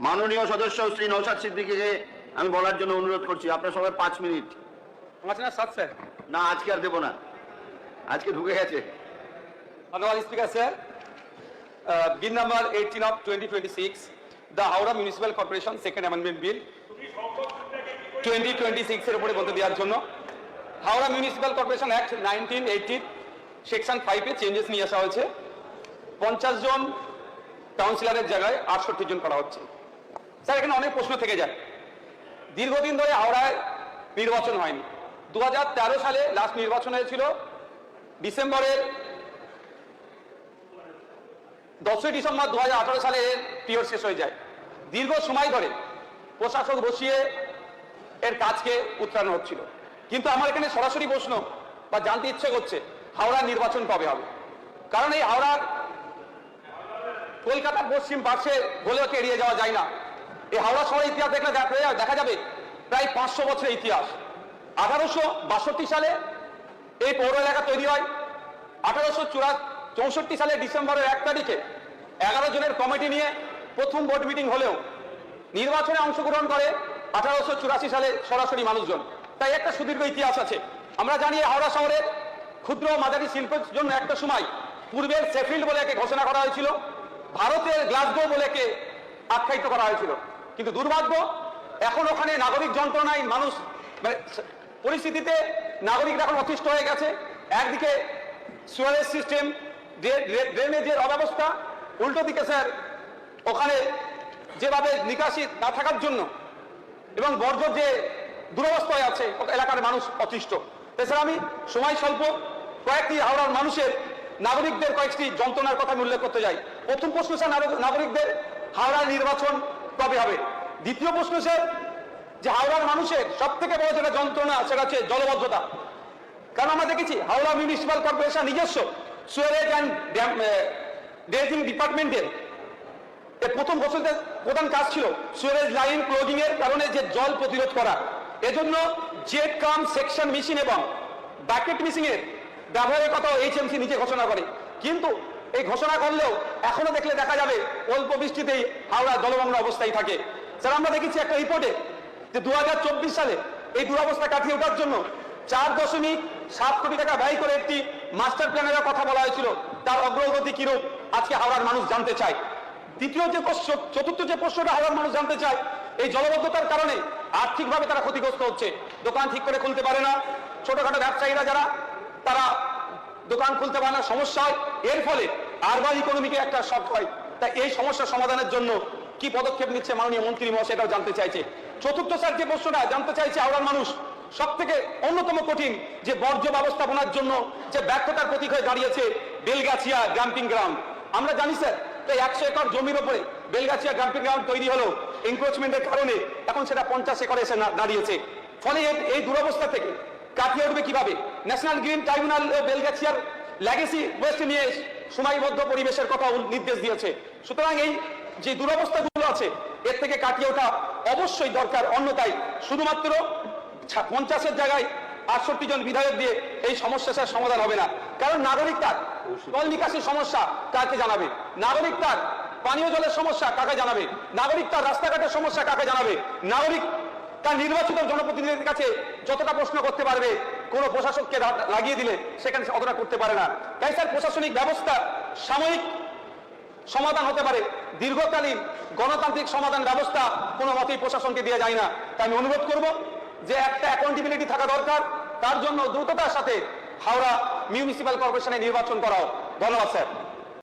মাননীয় সদস্য শ্রী নওশাদ সিদ্দিকীকে আমি বলার জন্য অনুরোধ করছি। আপনার সবাই 5 মিনিট। না স্যার, না, আজকে আর দেবো না, আজকে ঢুকে গেছে। ধন্যবাদ speaker sir. Bill number 18 of 2026, the Howrah Municipal Corporation Second Amendment Bill 2026 এর উপরে বলতে দেওয়ার জন্য Howrah municipal corporation act 1980 section 5 এ চেঞ্জেস নিয়ে আসা হয়েছে। 50 জন কাউন্সিলরের জায়গায় 68 জন করা হচ্ছে। স্যার, এখানে অনেক প্রশ্ন থেকে যায়। দীর্ঘদিন ধরে হাওড়ায় নির্বাচন হয়নি। 2013 সালে লাস্ট নির্বাচন হয়েছিল, ডিসেম্বরের 10 ডিসেম্বর 2018 সালে পিরিয়ড শেষ হয়ে যায়। দীর্ঘ সময় ধরে প্রশাসক বসিয়ে এর কাজকে উত্তরানো হচ্ছিল। কিন্তু আমার এখানে সরাসরি প্রশ্ন বা জানতে ইচ্ছে করছে, হাওড়ার নির্বাচন কবে হবে? কারণ এই হাওড়ার কলকাতার পশ্চিম পার্শ্বে বলেও এড়িয়ে যাওয়া যায় না। এই হাওড়া শহরের ইতিহাস দেখলে দেখা যাবে প্রায় 500 বছরের ইতিহাস। 1862 সালে এই পৌর এলাকা তৈরি হয়। 1864 সালে ডিসেম্বরের 1 তারিখে 11 জনের কমিটি নিয়ে প্রথম বোর্ড মিটিং হলেও নির্বাচনে অংশগ্রহণ করে 1884 সালে সরাসরি মানুষজন। তাই একটা সুদীর্ঘ ইতিহাস আছে। আমরা জানি হাওড়া শহরের ক্ষুদ্র মাঝারি শিল্পের জন্য একটা সময় পূর্বের শেফিল্ড বলে একে ঘোষণা করা হয়েছিল, ভারতের গ্লাসগো বলে একে আখ্যায়িত করা হয়েছিল। কিন্তু দুর্ভাগ্য, এখন ওখানে নাগরিক যন্ত্রণায় মানুষ পরিস্থিতিতে নাগরিকরা এখন অতিষ্ঠ হয়ে গেছে। একদিকে সুয়ারেজ সিস্টেম, ড্রেনেজের অব্যবস্থা, উল্টো দিকে স্যার ওখানে যেভাবে নিকাশি না থাকার জন্য এবং বর্জ্য যে দুরবস্থায় আছে এলাকার মানুষ অতিষ্ঠ। এছাড়া আমি সময় স্বল্প কয়েকটি হাওড়ার মানুষের নাগরিকদের কয়েকটি যন্ত্রণার কথা উল্লেখ করতে যাই। প্রথম প্রশ্ন স্যার, নাগরিকদের হাওড়ার নির্বাচন কবে হবে? দ্বিতীয় প্রশ্ন স্যার, যে হাওড়ার মানুষের সব থেকে বড় যেটা যন্ত্রণা সেটা হচ্ছে জলবদ্ধতা। কারণ আমরা দেখেছি হাওড়া মিউনিসিপ্যাল কর্পোরেশন নিজস্ব সুয়ারেজ অ্যান্ড ড্রেজিং ডিপার্টমেন্টের প্রথম বছরের প্রধান কাজ ছিল সুয়ারেজ লাইন ক্লোজিং এর কারণে যে জল প্রতিরোধ করা। এজন্য জেট কাম সেকশন মেশিন এবং বাকেট মেশিন এর ব্যবহারের কথা এইচএমসি নিজে ঘোষণা করে। কিন্তু এই ঘোষণা করলেও এখনো দেখলে দেখা যাবে অল্প বৃষ্টিতেই হাওড়া জলমগ্ন অবস্থায় থাকে। স্যার, আমরা দেখেছি একটা রিপোর্টে যে 2024 সালে এই দুরবস্থা কাটিয়ে ওঠার জন্য 4.7 কোটি টাকা ব্যয় করে একটি মাস্টার প্ল্যানের কথা বলা হয়েছিল। তার অগ্রগতি কিরূপ আজকে হাওড়ার মানুষ জানতে চায়। চতুর্থ যে প্রশ্নটা হাওড়ার মানুষ জানতে চায়, এই জলবদ্ধতার কারণে আর্থিকভাবে তারা ক্ষতিগ্রস্ত হচ্ছে। দোকান ঠিক করে খুলতে পারে না, ছোটখাটো ব্যবসায়ীরা যারা তারা দোকান খুলতে পারে না, সমস্যা হয়। এর ফলে আরবান ইকোনমিকে একটা শক হয়। তাই এই সমস্যা সমাধানের জন্য কি পদক্ষেপ নিচ্ছে মাননীয় মন্ত্রী মহাশয়, সেটাও জানতে চাইছে। চতুর্থ স্যার যে প্রশ্নটা জানতে চাইছে হাওড়ার মানুষ, সব থেকে অন্যতম কঠিন যে বর্জ্য ব্যবস্থাপনার জন্য যে ব্যর্থতার প্রতীক হয়ে দাঁড়িয়েছে বেলগাছিয়া ডাম্পিং গ্রাউন্ড। আমরা জানি স্যার, প্রায় 100 একর জমির উপরে বেলগাছিয়া ডাম্পিং গ্রাউন্ড তৈরি হলো, এনক্রোচমেন্টের কারণে এখন সেটা 50 একরে এসে দাঁড়িয়েছে। ফলে এই দুরবস্থা থেকে কাটিয়ে উঠবে কিভাবে? ন্যাশনাল গ্রিন ট্রাইব্যুনাল বেলগাছিয়ার লেগেসি ওয়েস্ট নিয়ে সময়বদ্ধ পরিবেশের কথা নির্দেশ দিয়েছে। সুতরাং এই যে দুরবস্থাগুলো আছে এর থেকে কাটিয়ে ওঠা অবশ্যই দরকার। অন্যথায় শুধুমাত্র 50-এর জায়গায় 68 জন বিধায়ক দিয়ে এই সমস্যার সমাধান হবে না। কারণ নাগরিক তার জল নিকাশির সমস্যা কাকে জানাবে? নাগরিক তার পানীয় জলের সমস্যা কাকে জানাবে? নাগরিক তার রাস্তাঘাটের সমস্যা কাকে জানাবে? নাগরিক তার নির্বাচিত জনপ্রতিনিধিদের কাছে যতটা প্রশ্ন করতে পারবে, কোনো প্রশাসককে লাগিয়ে দিলে সেখানে অতটা করতে পারে না। তাই স্যার, প্রশাসনিক ব্যবস্থা সাময়িক সমাধান হতে পারে, দীর্ঘকালীন গণতান্ত্রিক সমাধান ব্যবস্থা কোনো মতেই প্রশাসনকে দিয়ে যায় না। তাই আমি অনুরোধ করব যে একটা অ্যাকাউন্টেবিলিটি থাকা দরকার, তার জন্য দ্রুততার সাথে হাওড়া মিউনিসিপ্যাল কর্পোরেশনে নির্বাচন করাও। ধন্যবাদ স্যার।